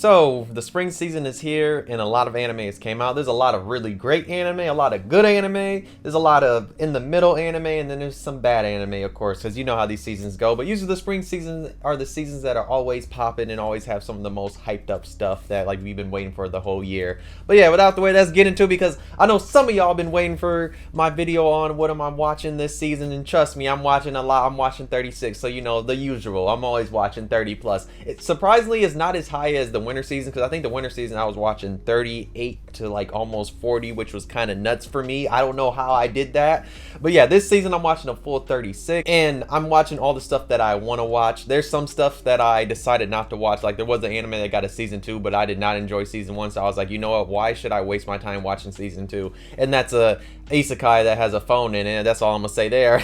So, the spring season is here, and a lot of animes came out. There's a lot of really great anime, a lot of good anime. There's a lot of in-the-middle anime, and then there's some bad anime, of course, because you know how these seasons go. But usually the spring seasons are the seasons that are always popping and always have some of the most hyped-up stuff that like we've been waiting for the whole year. But yeah, without the way, let's get into it, because I know some of y'all been waiting for my video on what am I watching this season, and trust me, I'm watching a lot. I'm watching 36, so you know, the usual. I'm always watching 30 plus. It surprisingly is not as high as the winter season, because I think the winter season I was watching 38 to like almost 40, which was kind of nuts for me. I don't know how I did that, but yeah, this season I'm watching a full 36, and I'm watching all the stuff that I want to watch. There's some stuff that I decided not to watch, like there was an anime that got a season 2, but I did not enjoy season 1, so I was like, you know what, why should I waste my time watching season 2? And that's a Isekai that has a phone in it. That's all I'm gonna say there.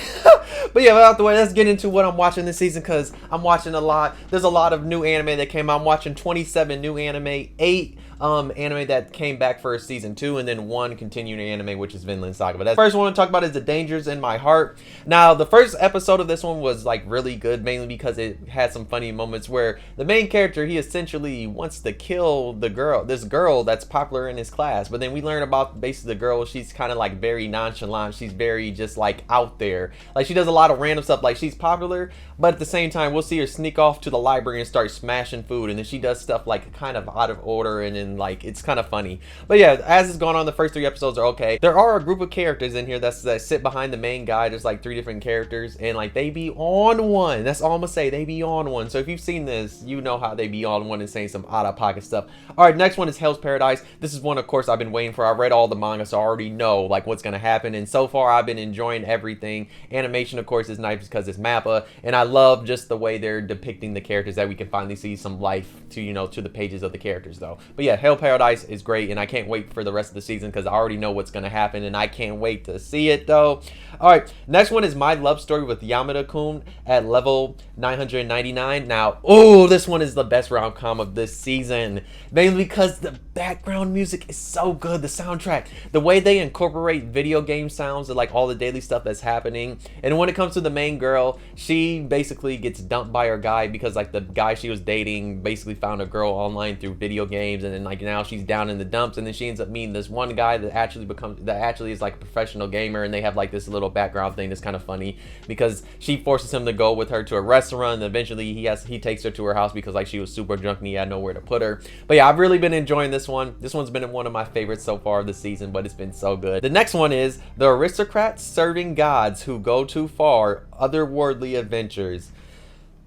But yeah, without the way, let's get into what I'm watching this season, because I'm watching a lot. There's a lot of new anime that came out. I'm watching 27 new anime, 8 anime that came back for season 2, and then 1 continuing anime, which is Vinland Saga. But that's the first one I want to talk about is The Dangers in My Heart. Now, the first episode of this one was like really good, mainly because it had some funny moments where the main character, he essentially wants to kill this girl that's popular in his class. But then we learn about basically the girl, she's kind of like very nonchalant. She's very just like out there. Like she does a lot of random stuff. Like she's popular, but at the same time, we'll see her sneak off to the library and start smashing food. And then she does stuff like kind of out of order, and then like it's kind of funny. But yeah, as it's going on, the first 3 episodes are okay. There are a group of characters in here that sit behind the main guy. There's like 3 different characters, and like they be on one. That's all I'm gonna say. They be on one. So if you've seen this, you know how they be on one and saying some out of pocket stuff. All right, next one is Hell's Paradise. This is one, of course, I've been waiting for. I read all the manga, so I already know like what's gonna happen. And so far, I've been enjoying everything. Animation, of course, is nice because it's MAPPA, and I love just the way they're depicting the characters, that we can finally see some life to, you know, to the pages of the characters though. But yeah, Hell Paradise is great, and I can't wait for the rest of the season because I already know what's gonna happen, and I can't wait to see it though. All right, next one is My Love Story with Yamada-kun at level 999. Now, oh, this one is the best rom-com of this season, mainly because the background music is so good. The soundtrack, the way they incorporate video game sounds and like all the daily stuff that's happening. And when it comes to the main girl, she basically gets dumped by her guy because like the guy she was dating basically found a girl online through video games, and then like now she's down in the dumps, and then she ends up meeting this one guy that actually is like a professional gamer, and they have like this little background thing that's kind of funny because she forces him to go with her to a restaurant, and eventually he takes her to her house because like she was super drunk and he had nowhere to put her. But yeah, I've really been enjoying this one. This one's been one of my favorites so far this season, but it's been so good. The next one is The Aristocrats Serving Gods Who Go Too Far, Otherworldly Adventures.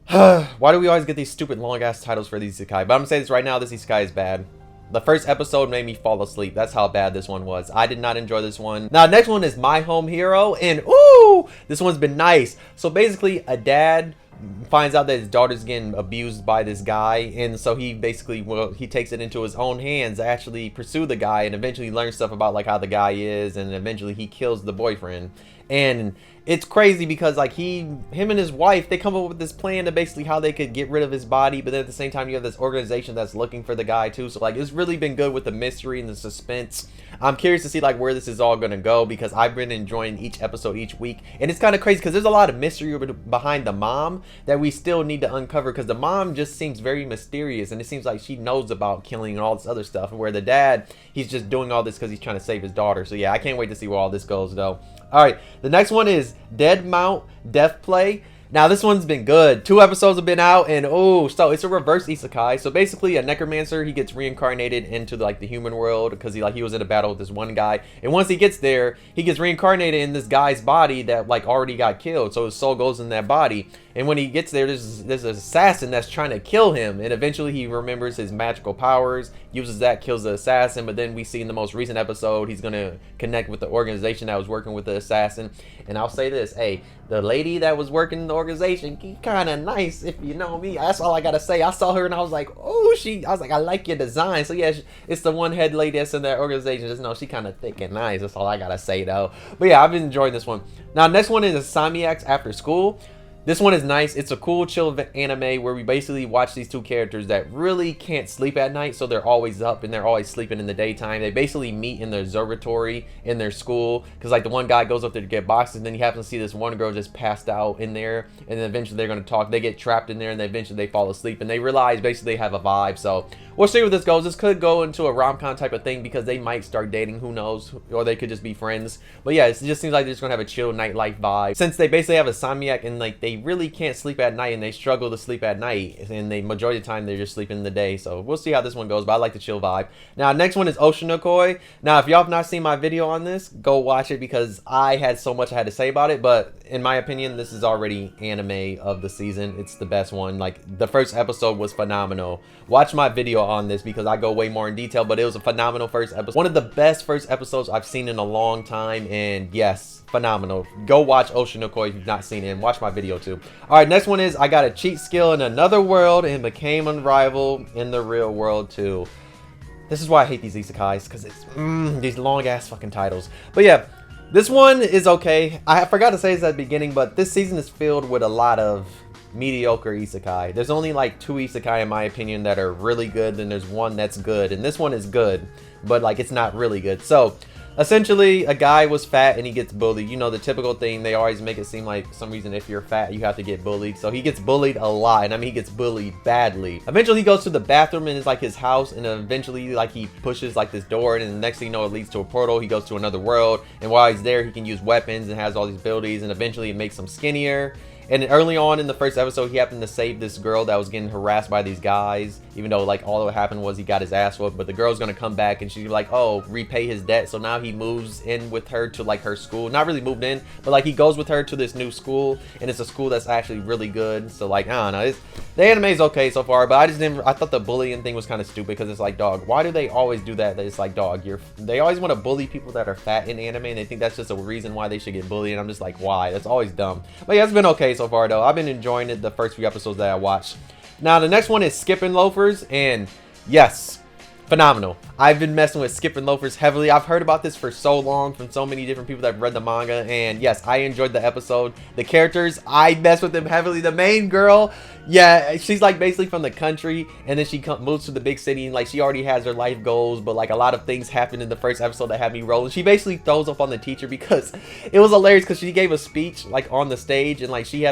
Why do we always get these stupid long ass titles for these isekai? But I'm gonna say this right now, this isekai is bad. The first episode made me fall asleep. That's how bad this one was. I did not enjoy this one. Now, next one is My Home Hero, and ooh, this one's been nice. So basically, a dad finds out that his daughter's getting abused by this guy, and so he basically, well, he takes it into his own hands to actually pursue the guy, and eventually learns stuff about like how the guy is, and eventually he kills the boyfriend. And it's crazy because like him and his wife, they come up with this plan to basically how they could get rid of his body, but then at the same time you have this organization that's looking for the guy too. So like it's really been good with the mystery and the suspense. I'm curious to see like where this is all gonna go, because I've been enjoying each episode each week, and it's kind of crazy because there's a lot of mystery behind the mom that we still need to uncover, because the mom just seems very mysterious, and it seems like she knows about killing and all this other stuff, and where the dad, he's just doing all this because he's trying to save his daughter. So yeah, I can't wait to see where all this goes though. All right, the next one is Dead Mount Death Play. Now this one's been good. 2 episodes have been out, and oh, so it's a reverse isekai. So basically a necromancer, he gets reincarnated into like the human world because he was in a battle with this one guy, and once he gets there, he gets reincarnated in this guy's body that like already got killed, so his soul goes in that body. And when he gets there, there's an assassin that's trying to kill him, and eventually he remembers his magical powers, uses that, kills the assassin. But then we see in the most recent episode, he's gonna connect with the organization that was working with the assassin. And I'll say this, hey, the lady that was working in the organization, kind of nice, if you know me. That's all I gotta say. I saw her and I was like, oh, I was like, I like your design. So yeah, it's the one head lady that's in that organization. Just know she kind of thick and nice. That's all I gotta say though. But yeah, I've been enjoying this one. Now next one is Insomniacs After School. This one is nice. It's a cool, chill anime where we basically watch these 2 characters that really can't sleep at night, so they're always up and they're always sleeping in the daytime. They basically meet in the observatory in their school, because like the one guy goes up there to get boxes, and then you happen to see this one girl just passed out in there, and then eventually they're going to talk. They get trapped in there, and then eventually they fall asleep, and they realize basically they have a vibe. So we'll see where this goes. This could go into a rom-com type of thing because they might start dating, who knows, or they could just be friends. But yeah, it just seems like they're just gonna have a chill nightlife vibe, since they basically have Insomniac and like they really can't sleep at night and they struggle to sleep at night, and they majority of the time they're just sleeping in the day. So we'll see how this one goes, but I like the chill vibe. Now next one is Oshinokoi. Now if y'all have not seen my video on this, go watch it because I had so much I had to say about it. But in my opinion, this is already anime of the season. It's the best one. Like, the first episode was phenomenal. Watch my video on this because I go way more in detail, but it was a phenomenal first episode. One of the best first episodes I've seen in a long time, and yes, phenomenal. Go watch Oshinokoi if you've not seen it, and watch my video too. Alright, next one is I got a cheat skill in another world and became unrivaled in the real world too. This is why I hate these isekais, because it's these long ass fucking titles. But yeah, this one is okay. I forgot to say this at the beginning, but this season is filled with a lot of mediocre isekai. There's only like 2 isekai in my opinion that are really good, then there's one that's good, and this one is good, but like it's not really good. So essentially, a guy was fat and he gets bullied. You know, the typical thing, they always make it seem like some reason if you're fat you have to get bullied. So he gets bullied a lot, and I mean he gets bullied badly. Eventually he goes to the bathroom and it's like his house, and eventually like he pushes like this door, and the next thing you know it leads to a portal. He goes to another world, and while he's there he can use weapons and has all these abilities, and eventually it makes him skinnier. And early on in the first episode, he happened to save this girl that was getting harassed by these guys, even though like all that happened was he got his ass whooped. But the girl's gonna come back and she's like, oh, repay his debt. So now he moves in with her to like her school. Not really moved in, but like he goes with her to this new school, and it's a school that's actually really good. So like, I don't know, the anime is okay so far, but I thought the bullying thing was kind of stupid, because it's like, dog, why do they always do that? It's like, dog, they always want to bully people that are fat in anime, and they think that's just a reason why they should get bullied, and I'm just like, why? That's always dumb. But yeah, it's been okay so far though. I've been enjoying it the first few episodes that I watched. Now the next one is Skipping Loafers, and yes, phenomenal. I've been messing with Skipping Loafers heavily. I've heard about this for so long from so many different people that have read the manga, and yes, I enjoyed the episode. The characters, I mess with them heavily. The main girl, yeah, she's like basically from the country, and then she moves to the big city, and like she already has her life goals, but like a lot of things happened in the first episode that had me rolling. She basically throws up on the teacher because it was hilarious, because she gave a speech like on the stage, and like she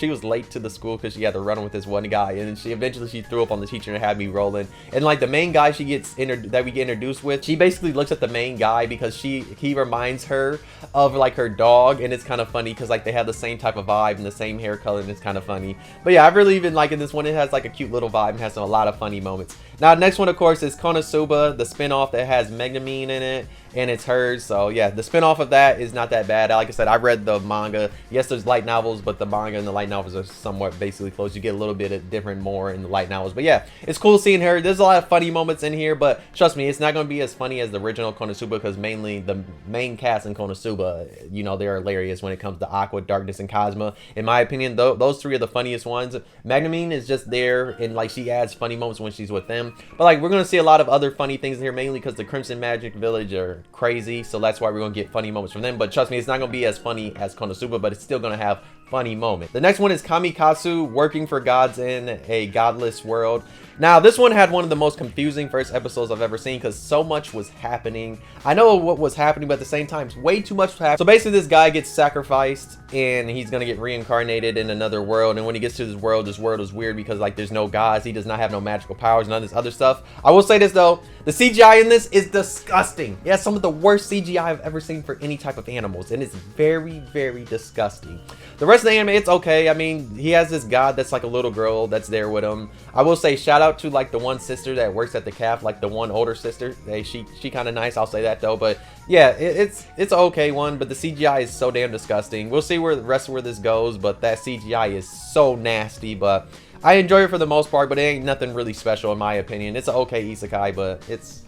was late to the school because she had to run with this one guy, and then she threw up on the teacher and had me rolling. And like the main guy that we get introduced with, she basically looks at the main guy because he reminds her of like her dog, and it's kind of funny because like they have the same type of vibe and the same hair color, and it's kind of funny. But yeah, I've really been liking this one. It has like a cute little vibe and has a lot of funny moments. Now next one of course is KONOSUBA, the spin-off that has Megumin in it, and it's hers. So yeah, the spin-off of that is not that bad. Like I said, I read the manga. Yes, there's light novels, but the manga and the light novels are somewhat basically close. You get a little bit of different more in the light novels. But yeah, it's cool seeing her. There's a lot of funny moments in here, but trust me, it's not going to be as funny as the original KONOSUBA, because mainly the main cast in KONOSUBA, you know, they're hilarious when it comes to Aqua, Darkness, and Cosma. In my opinion, those 3 are the funniest ones. Megumin is just there, and like she adds funny moments when she's with them. But like we're going to see a lot of other funny things in here, mainly because the Crimson Magic Village are crazy, so that's why we're gonna get funny moments from them. But trust me, it's not gonna be as funny as KONOSUBA, but it's still gonna have funny moments. The next one is KamiKatsu, working for gods in a godless world. Now this one had one of the most confusing first episodes I've ever seen, because so much was happening. I know what was happening, but at the same time way too much was happening. So basically this guy gets sacrificed, and he's gonna get reincarnated in another world, and when he gets to this world is weird because like there's no gods, he does not have no magical powers, none of this other stuff. I will say this though, the CGI in this is disgusting. Yeah, some of the worst CGI I've ever seen for any type of animals, and it's very, very disgusting. The rest of the anime, it's okay. I mean, he has this god that's like a little girl that's there with him. I will say shout out to like the one sister that works at the calf, like the one older sister. Hey, she kind of nice, I'll say that though. But yeah, it's an okay one, but the CGI is so damn disgusting. We'll see where the rest of where this goes, but that CGI is so nasty. But I enjoy it for the most part, but it ain't nothing really special in my opinion. It's an okay isekai, but it's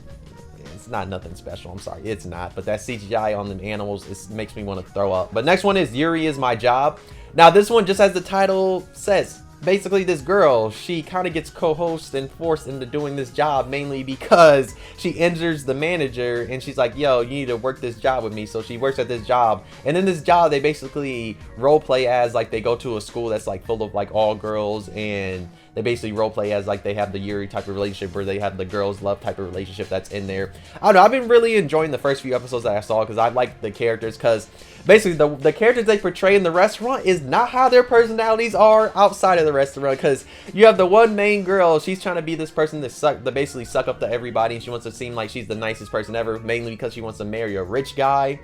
not nothing special. I'm sorry, it's not. But that CGI on the animals, it makes me want to throw up. But next one is Yuri is My Job. Now this one, just as the title says, basically this girl, she kind of gets co-host and forced into doing this job, mainly because she injures the manager, and she's like, yo, you need to work this job with me. So she works at this job, and in this job they basically role play as like they go to a school that's like full of like all girls, and they basically roleplay as like they have the Yuri type of relationship where they have the girls love type of relationship that's in there. I don't know, I've been really enjoying the first few episodes that I saw because I like the characters, because basically the characters they portray in the restaurant is not how their personalities are outside of the restaurant. Because you have the one main girl, she's trying to be this person that basically suck up to everybody, and she wants to seem like she's the nicest person ever, mainly because she wants to marry a rich guy.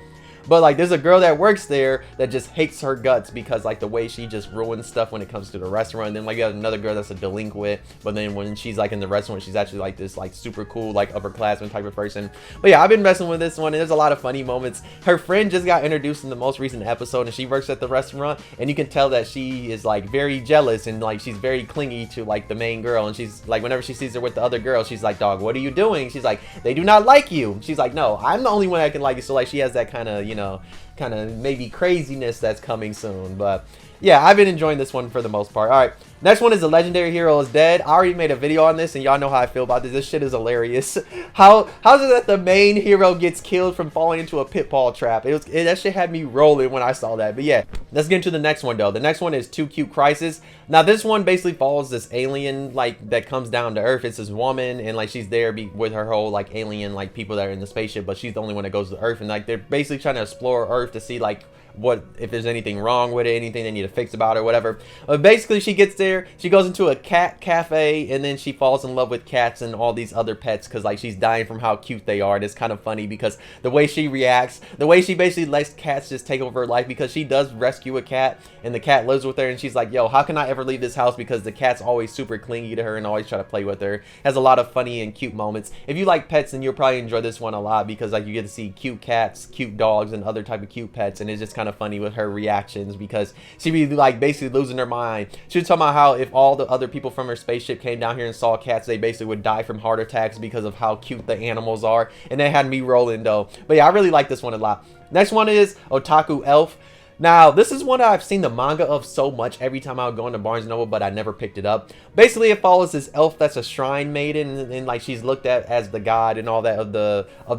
But like there's a girl that works there that just hates her guts because like the way she just ruins stuff when it comes to the restaurant. And then like you have another girl that's a delinquent, but then when she's like in the restaurant, she's actually like this like super cool like upperclassman type of person. But yeah, I've been messing with this one, and there's a lot of funny moments. Her friend just got introduced in the most recent episode, and she works at the restaurant, and you can tell that she is like very jealous, and like she's very clingy to like the main girl. And she's like, whenever she sees her with the other girl, she's like, dog, what are you doing? She's like, they do not like you. She's like, no, I'm the only one that can like you. So like she has that kind of, you know, kind of maybe craziness that's coming soon. But yeah, I've been enjoying this one for the most part. All right, next one is The Legendary Hero is Dead. I already made a video on this, and y'all know how I feel about this. This shit is hilarious. How's it that the main hero gets killed from falling into a pitfall trap? That shit had me rolling when I saw that. But yeah, let's get into the next one though. The next one is Too Cute Crisis. Now this one basically follows this alien like that comes down to Earth. It's this woman, and like she's there with her whole like alien like people that are in the spaceship, but she's the only one that goes to Earth. And like they're basically trying to explore Earth to see like what if there's anything wrong with it, anything they need to fix about it or whatever. But basically she gets there, she goes into a cat cafe, and then she falls in love with cats and all these other pets because like she's dying from how cute they are. And it's kind of funny because the way she reacts, the way she basically lets cats just take over her life, because she does rescue a cat and the cat lives with her, and she's like, yo, how can I ever leave this house, because the cat's always super clingy to her and always try to play with her. Has a lot of funny and cute moments. If you like pets, then you'll probably enjoy this one a lot, because like you get to see cute cats, cute dogs, and other type of cute pets, and it's just kind of funny with her reactions because she be like basically losing her mind. She was talking about how if all the other people from her spaceship came down here and saw cats, they basically would die from heart attacks because of how cute the animals are. And they had me rolling though. But yeah, I really like this one a lot. Next one is Otaku Elf. Now, this is one that I've seen the manga of so much every time I would go into Barnes & Noble, but I never picked it up. Basically, it follows this elf that's a shrine maiden, and like she's looked at as the god and all that of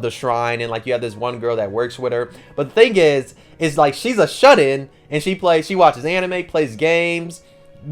the shrine, and like you have this one girl that works with her. But the thing is like she's a shut-in, and she watches anime, plays games,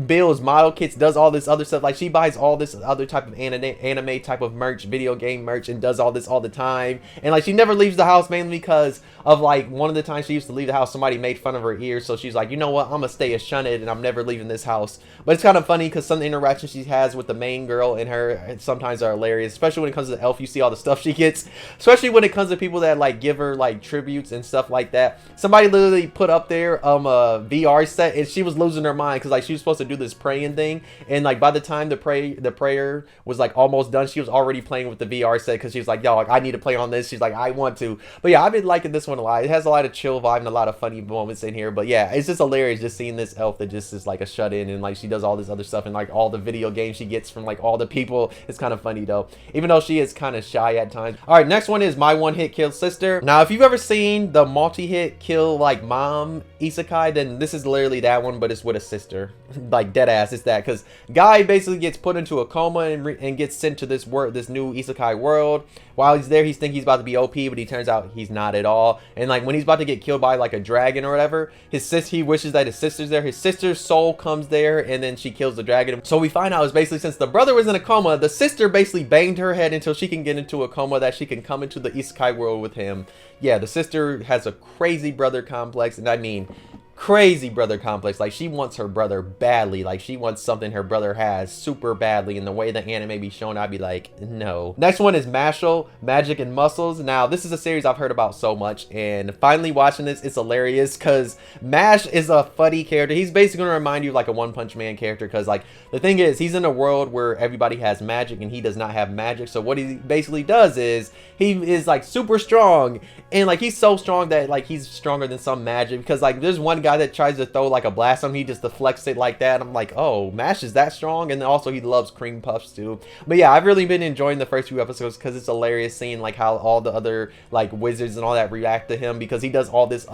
builds model kits, does all this other stuff. Like she buys all this other type of anime type of merch, video game merch, and does all this all the time. And like she never leaves the house, mainly because of like one of the times she used to leave the house, somebody made fun of her ears. So she's like, you know what, I'm gonna stay a shunted and I'm never leaving this house. But it's kind of funny because some of the interactions she has with the main girl and her sometimes are hilarious, especially when it comes to the elf. You see all the stuff she gets, especially when it comes to people that like give her like tributes and stuff like that. Somebody literally put up there a VR set, and she was losing her mind because like she was supposed to do this praying thing, and like by the time the prayer was like almost done, she was already playing with the VR set because she was like, yo, like, I need to play on this. She's like, I want to. But yeah, I've been liking this one a lot. It has a lot of chill vibe and a lot of funny moments in here. But yeah, it's just hilarious just seeing this elf that just is like a shut-in, and like she does all this other stuff, and like all the video games she gets from like all the people. It's kind of funny though, even though she is kind of shy at times. All right, next one is My One Hit Kill Sister. Now if you've ever seen the multi-hit kill like mom isekai, then this is literally that one, but it's with a sister. Like dead ass, it's that, because guy basically gets put into a coma and gets sent to this new isekai world. While he's there, he thinks he's about to be OP, but he turns out he's not at all. And like when he's about to get killed by like a dragon or whatever, he wishes that his sister's there. His sister's soul comes there, and then she kills the dragon. So we find out it's basically, since the brother was in a coma, the sister basically banged her head until she can get into a coma that she can come into the isekai world with him. Yeah, the sister has a crazy brother complex, and I mean crazy brother complex. Like she wants her brother badly. Like she wants something her brother has super badly, and the way the anime be shown, I'd be like, no. Next one is MASHLE, Magic and Muscles. Now this is a series I've heard about so much, and finally watching this, it's hilarious because Mash is a funny character. He's basically gonna remind you of like a One Punch Man character, because like the thing is, he's in a world where everybody has magic and he does not have magic. So what he basically does is he is like super strong, and like he's so strong that like he's stronger than some magic, because like there's one guy that tries to throw like a blast on him, he just deflects it like that. I'm like, oh, Mash is that strong? And then also he loves cream puffs too. But yeah, I've really been enjoying the first few episodes because it's hilarious seeing like how all the other like wizards and all that react to him, because he does all this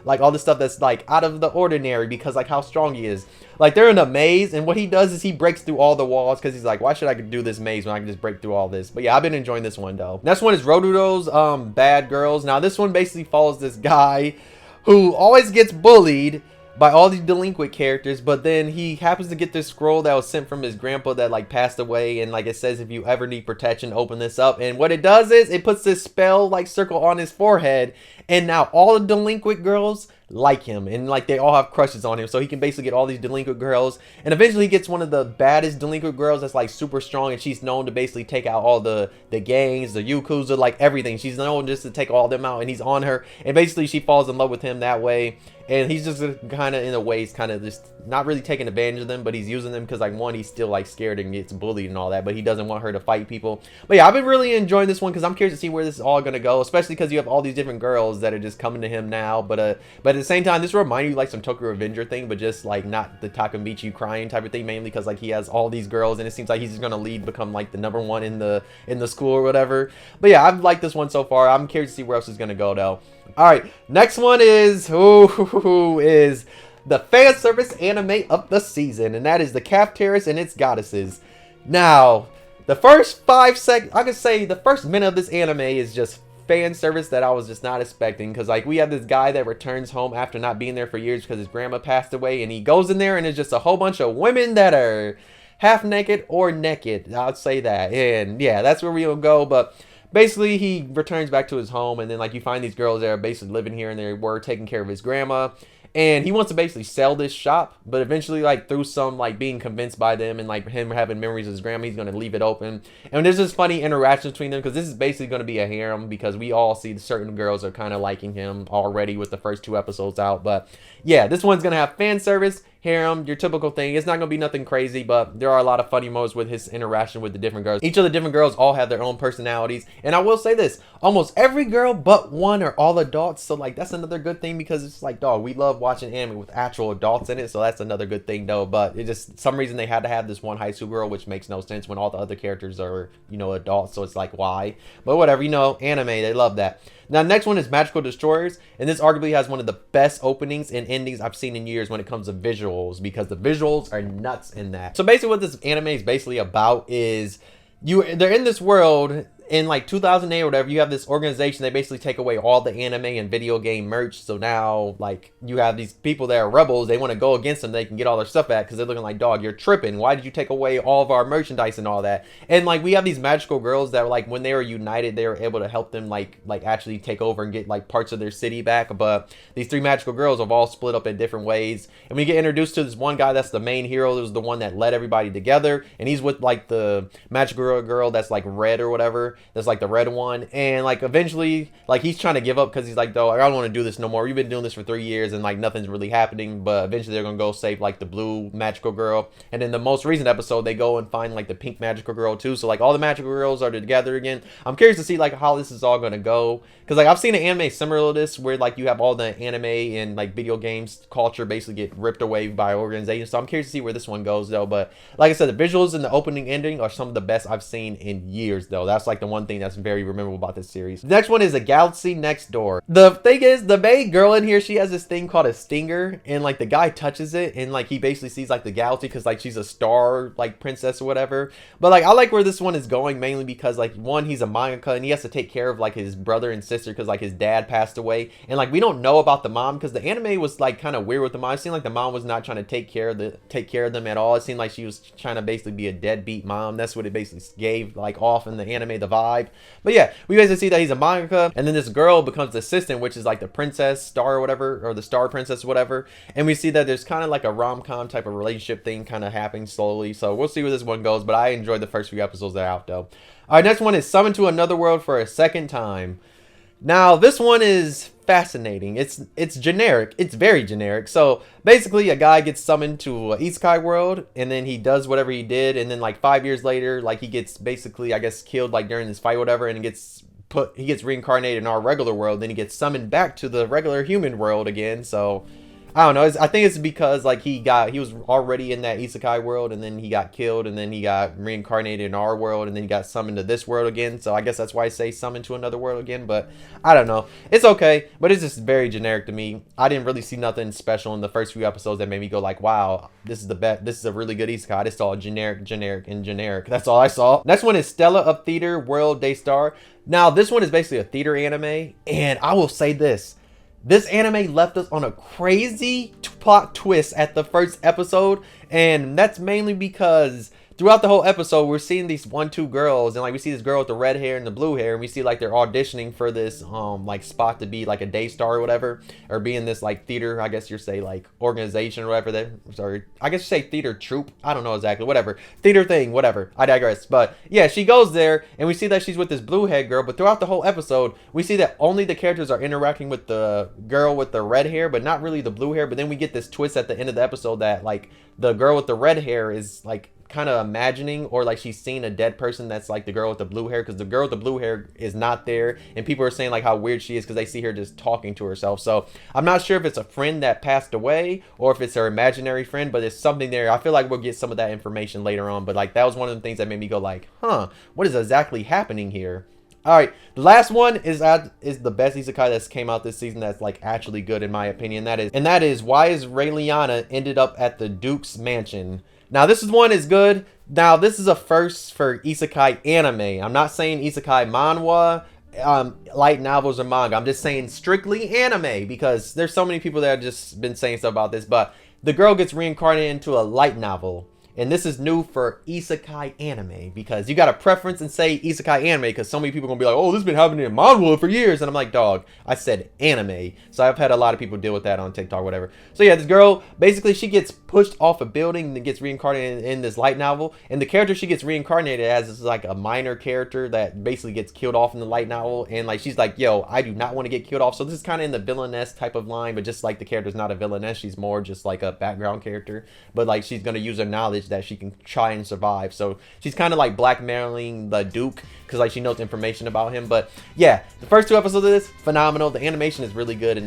like all this stuff that's like out of the ordinary, because like how strong he is. Like they're in a maze, and what he does is he breaks through all the walls, because he's like, why should I do this maze when I can just break through all this? But yeah, I've been enjoying this one though. Next one is Rokudo's Bad Girls. Now this one basically follows this guy who always gets bullied, by all these delinquent characters, but then he happens to get this scroll that was sent from his grandpa that like passed away, and like it says if you ever need protection, open this up. And what it does is it puts this spell like circle on his forehead, and now all the delinquent girls like him, and like they all have crushes on him, so he can basically get all these delinquent girls. And eventually he gets one of the baddest delinquent girls that's like super strong, and she's known to basically take out all the gangs, the yakuza, like everything. She's known just to take all them out, and he's on her, and basically she falls in love with him that way. And he's just kind of in a way, he's kind of just not really taking advantage of them, but he's using them because like one, he's still like scared and gets bullied and all that, but he doesn't want her to fight people. But yeah, I've been really enjoying this one because I'm curious to see where this is all gonna go, especially because you have all these different girls that are just coming to him now. But at the same time, this will remind you like some Tokyo Revenger thing, but just like not the Takamichi crying type of thing, mainly because like he has all these girls, and it seems like he's just gonna become like the #1 in the school or whatever. But yeah, I've liked this one so far. I'm curious to see where else it's gonna go though. All right, next one is who is the fan service anime of the season, and that is the Terrace and its goddesses. Now, the first 5 seconds, I could say the first minute of this anime is just fan service that I was just not expecting, because like we have this guy that returns home after not being there for years because his grandma passed away, and he goes in there and it's just a whole bunch of women that are half naked or naked, I'd say that. And yeah, that's where we'll go. But basically he returns back to his home, and then like you find these girls that are basically living here, and they were taking care of his grandma, and he wants to basically sell this shop, but eventually like through some like being convinced by them and like him having memories of his grandma, he's going to leave it open. And there's this funny interaction between them because this is basically going to be a harem, because we all see certain girls are kind of liking him already with the first 2 episodes out. But yeah, this one's going to have fan service, harem, your typical thing. It's not going to be nothing crazy, but there are a lot of funny moments with his interaction with the different girls. Each of the different girls all have their own personalities, and I will say this, almost every girl but one are all adults, so like that's another good thing, because it's like, dog, we love watching anime with actual adults in it, so that's another good thing though. But it just, some reason they had to have this one high school girl, which makes no sense when all the other characters are, you know, adults, so it's like, why? But whatever, you know, anime, they love that. Now, next one is Magical Destroyers, and this arguably has one of the best openings and endings I've seen in years when it comes to visuals, because the visuals are nuts in that. So basically what this anime is basically about is they're in this world in like 2008 or whatever. You have this organization, they basically take away all the anime and video game merch. So now like you have these people that are rebels, they want to go against them, they can get all their stuff back, because they're looking like, dog, you're tripping, why did you take away all of our merchandise and all that? And like we have these magical girls that were like, when they were united, they were able to help them like actually take over and get like parts of their city back. But these 3 magical girls have all split up in different ways, and we get introduced to this one guy that's the main hero. It was the one that led everybody together, and he's with like the magical girl that's like red or whatever, that's like the red one. And like eventually like he's trying to give up because he's like, though, I don't want to do this no more, you've been doing this for 3 years and like nothing's really happening. But eventually they're gonna go save like the blue magical girl, and in the most recent episode they go and find like the pink magical girl too. So like all the magical girls are together again. I'm curious to see like how this is all gonna go, because like I've seen an anime similar to this where like you have all the anime and like video games culture basically get ripped away by organizations. So I'm curious to see where this one goes though. But like I said, the visuals and the opening ending are some of the best I've seen in years though. That's like the one thing that's very memorable about this series. The next one is A Galaxy Next Door. The thing is, the main girl in here, she has this thing called a stinger, and like the guy touches it and like he basically sees like the galaxy, because like she's a star like princess or whatever. But like I like where this one is going, mainly because like one, he's a mangaka and he has to take care of like his brother and sister because like his dad passed away, and like we don't know about the mom because the anime was like kind of weird with the mom. It seemed like the mom was not trying to take care of them at all. It seemed like she was trying to basically be a deadbeat mom. That's what it basically gave like off in the anime, the vibe. But yeah, we basically see that he's a mangaka, and then this girl becomes the assistant, which is like the princess star or whatever, or the star princess or whatever. And we see that there's kind of like a rom-com type of relationship thing kind of happening slowly. So we'll see where this one goes, but I enjoyed the first few episodes that are out though. All right, next one is Summoned to Another World for a Second Time. Now this one is fascinating. It's generic. It's very generic. So basically a guy gets summoned to an Isekai world, and then he does whatever he did, and then like 5 years later, like he gets basically, I guess, killed like during this fight or whatever, and he gets reincarnated in our regular world. Then he gets summoned back to the regular human world again. So I don't know. I think it's because like he was already in that Isekai world, and then he got killed, and then he got reincarnated in our world, and then he got summoned to this world again. So I guess that's why I say summoned to another world again. But I don't know. It's okay, but it's just very generic to me. I didn't really see nothing special in the first few episodes that made me go like, wow, this is the best. This is a really good Isekai. I just saw generic, and generic. That's all I saw. Next one is Stella of Theater World Daystar. Now this one is basically a theater anime, and I will say this. This anime left us on a crazy plot twist at the first episode, and that's mainly because throughout the whole episode we're seeing these 1-2 girls, and like we see this girl with the red hair and the blue hair, and we see like they're auditioning for this like spot to be like a day star or whatever, or be in this like theater, I guess you say, like organization or whatever. That, sorry, I guess you say theater troupe, I don't know exactly, whatever, theater thing, whatever, I digress. But yeah, she goes there and we see that she's with this blue haired girl, but throughout the whole episode we see that only the characters are interacting with the girl with the red hair, but not really the blue hair. But then we get this twist at the end of the episode that like the girl with the red hair is like kind of imagining, or like she's seen a dead person that's like the girl with the blue hair, because the girl with the blue hair is not there, and people are saying like how weird she is because they see her just talking to herself. So I'm not sure if it's a friend that passed away or if it's her imaginary friend, but it's something there. I feel like we'll get some of that information later on, but like that was one of the things that made me go like, huh, what is exactly happening here? All right, the last one is the best isekai that's came out this season that's like actually good in my opinion. That is why is Raeliana ended up at the Duke's mansion. Now this one is good. Now this is a first for isekai anime. I'm not saying isekai manhwa, light novels or manga. I'm just saying strictly anime, because there's so many people that have just been saying stuff about this. But the girl gets reincarnated into a light novel. And this is new for isekai anime, because you got a preference and say isekai anime, because so many people are going to be like, oh, this has been happening in manhwa for years. And I'm like, dog, I said anime. So I've had a lot of people deal with that on TikTok, whatever. So yeah, this girl, basically she gets pushed off a building and gets reincarnated in this light novel. And the character she gets reincarnated as is like a minor character that basically gets killed off in the light novel. And like, she's like, yo, I do not want to get killed off. So this is kind of in the villainess type of line, but just like the character's not a villainess. She's more just like a background character. But like, she's going to use her knowledge that she can try and survive. So she's kind of like blackmailing the Duke, because like she knows information about him. But yeah, the first 2 episodes of this, phenomenal. The animation is really good, and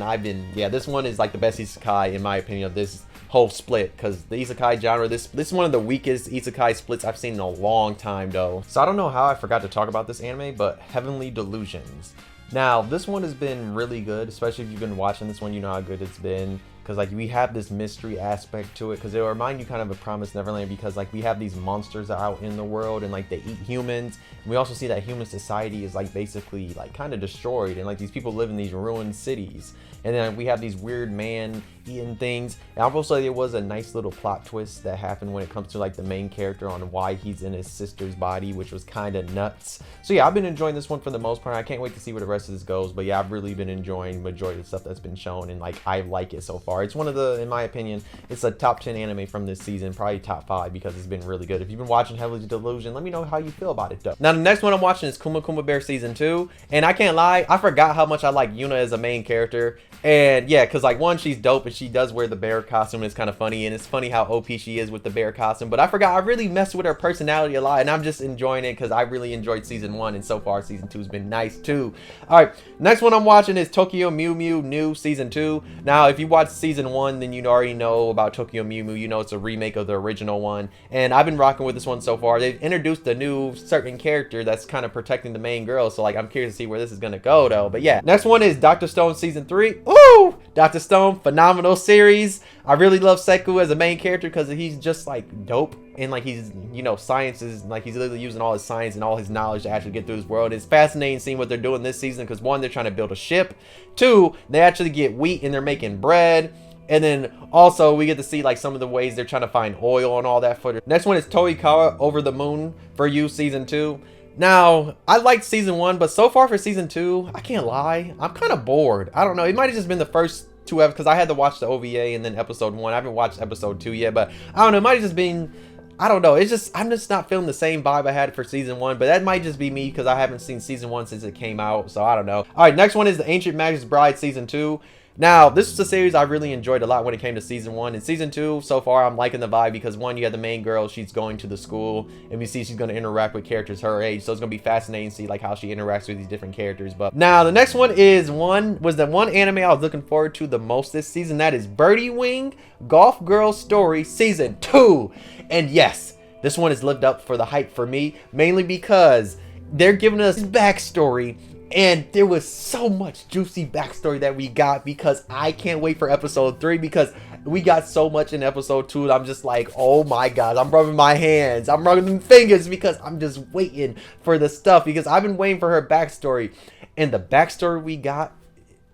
yeah, this one is like the best isekai in my opinion of this whole split, because the isekai genre, this is one of the weakest isekai splits I've seen in a long time though. So I don't know how I forgot to talk about this anime, but Heavenly Delusions. Now this one has been really good, especially if you've been watching this one, you know how good it's been. Because like we have this mystery aspect to it, because it'll remind you kind of a Promised Neverland, because like we have these monsters out in the world and like they eat humans, and we also see that human society is like basically like kind of destroyed, and like these people live in these ruined cities, and then we have these weird man eating things. And also there was a nice little plot twist that happened when it comes to like the main character on why he's in his sister's body, which was kind of nuts. So yeah, I've been enjoying this one for the most part. I can't wait to see where the rest of this goes, but yeah, I've really been enjoying the majority of the stuff that's been shown, and like I like it so far. It's one of the, in my opinion, it's a top 10 anime from this season, probably top 5, because it's been really good. If you've been watching Heavenly Delusion, let me know how you feel about it though. Now the next one I'm watching is Kuma Bear season 2, and I can't lie, I forgot how much I like Yuna as a main character. And yeah, because like one, she's dope and she does wear the bear costume, and it's kind of funny, and it's funny how OP she is with the bear costume. But I forgot, I really messed with her personality a lot, and I'm just enjoying it because I really enjoyed season 1, and so far season 2 has been nice too. Alright, next one I'm watching is Tokyo Mew Mew New season 2. Now if you watched season 1, then you already know about Tokyo Mew Mew. You know it's a remake of the original one, and I've been rocking with this one so far. They've introduced a new certain character that's kind of protecting the main girl, so like I'm curious to see where this is gonna go though. But yeah, next one is Dr. Stone season 3. Ooh, Dr. Stone, phenomenal series. I really love Seku as a main character because he's just like dope, and like he's, you know, science is like he's literally using all his science and all his knowledge to actually get through this world. It's fascinating seeing what they're doing this season, because 1, they're trying to build a ship, 2, they actually get wheat and they're making bread. And then also we get to see like some of the ways they're trying to find oil and all that footage. Next one is TONIKAWA Over the Moon for You season 2. Now, I liked season 1, but so far for season 2, I can't lie, I'm kind of bored. I don't know, it might have just been the first 2 episodes, because I had to watch the OVA and then episode 1. I haven't watched episode 2 yet, but I don't know, it might have just been, I don't know, it's just, I'm just not feeling the same vibe I had for season 1, but that might just be me because I haven't seen season 1 since it came out, so I don't know. Alright, next one is The Ancient Magus Bride season 2. Now, this is a series I really enjoyed a lot when it came to season 1. And season 2, so far, I'm liking the vibe because 1, you have the main girl, she's going to the school, and we see she's going to interact with characters her age. So it's going to be fascinating to see like how she interacts with these different characters. But now, the next one was the one anime I was looking forward to the most this season. That is Birdie Wing Golf Girl Story season 2. And yes, this one has lived up for the hype for me, mainly because they're giving us backstory. And there was so much juicy backstory that we got, because I can't wait for episode 3, because we got so much in episode 2. I'm just like, oh my god, I'm rubbing my hands, I'm rubbing them fingers, because I'm just waiting for the stuff, because I've been waiting for her backstory. And the backstory we got,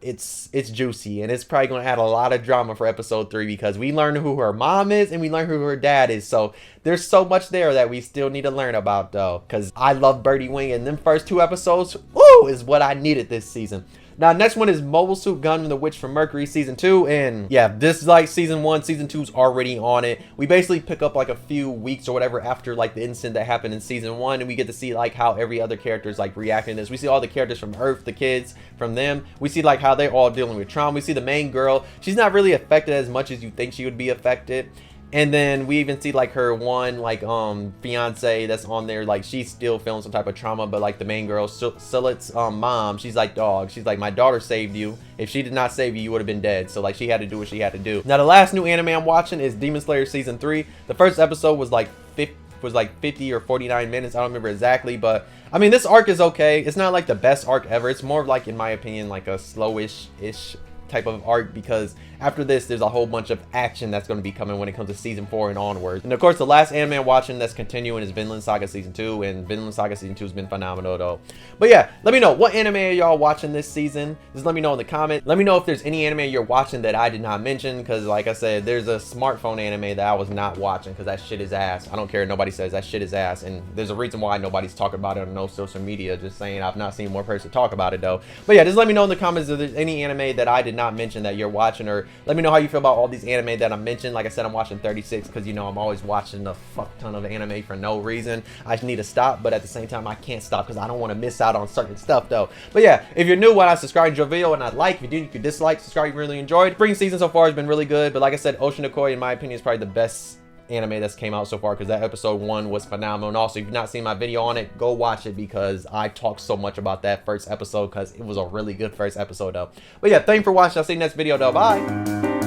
it's juicy, and it's probably going to add a lot of drama for episode 3 because we learn who her mom is and we learn who her dad is. So there's so much there that we still need to learn about, though, because I love Birdie Wing, and them first 2 episodes, woo, is what I needed this season. Now, next one is Mobile Suit Gundam: The Witch from Mercury Season 2, and yeah, this is like Season 1, Season 2's already on it. We basically pick up like a few weeks or whatever after like the incident that happened in Season 1, and we get to see like how every other character is like reacting to this. We see all the characters from Earth, the kids, from them. We see like how they're all dealing with trauma. We see the main girl. She's not really affected as much as you think she would be affected. And then we even see like her one like fiance that's on there, like she's still feeling some type of trauma, but like the main girl, Sillet's mom, she's like, dog, she's like, my daughter saved you. If she did not save you, you would have been dead. So like she had to do what she had to do. Now the last new anime I'm watching is Demon Slayer Season 3. The first episode was like 50 or 49 minutes. I don't remember exactly, but I mean, this arc is okay. It's not like the best arc ever. It's more like, in my opinion, like a slowish-ish type of arc, because after this there's a whole bunch of action that's going to be coming when it comes to Season 4 and onwards. And of course, the last anime I'm watching that's continuing is Vinland Saga Season 2, and Vinland Saga Season 2 has been phenomenal though. But yeah, let me know what anime are y'all watching this season. Just let me know in the comment. Let me know if there's any anime you're watching that I did not mention, because like I said, there's a smartphone anime that I was not watching because that shit is ass. I don't care if nobody says that shit is ass, and there's a reason why nobody's talking about it on no social media. Just saying, I've not seen one person talk about it though. But yeah, just let me know in the comments if there's any anime that I did not mention that you're watching, or let me know how you feel about all these anime that I mentioned. Like I said, I'm watching 36 because, you know, I'm always watching a fuck ton of anime for no reason. I just need to stop, but at the same time, I can't stop because I don't want to miss out on certain stuff though. But yeah, if you're new, why not subscribe to your video and not like? If you did, you could dislike. Subscribe if you really enjoyed. Spring season so far has been really good, but like I said, Oshi no Koi, in my opinion, is probably the best anime that's came out so far, because that episode 1 was phenomenal. And also, if you've not seen my video on it, go watch it, because I talked so much about that first episode because it was a really good first episode though. But yeah, thanks for watching. I'll see you next video though. Bye.